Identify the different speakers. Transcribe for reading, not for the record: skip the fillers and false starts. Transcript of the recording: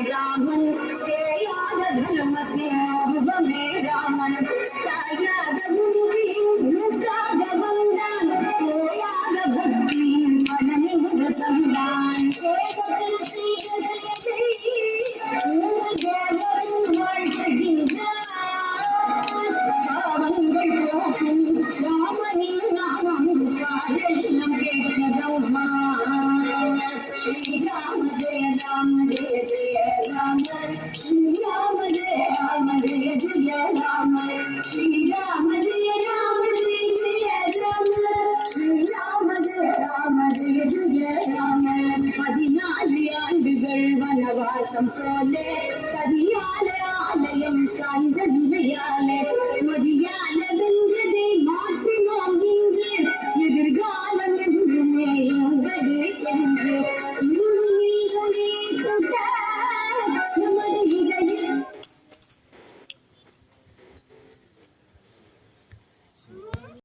Speaker 1: रामन धर्म से रामन भक्ति मन संदान राम जय जय राम राम जय राम जय जय राम श्री राम जय राम जय जय राम राम जय राम जय जय राम 14 ஆண்டுகள் வனவாசம் போலே பதியால ஆலயம் காண்பதியாலே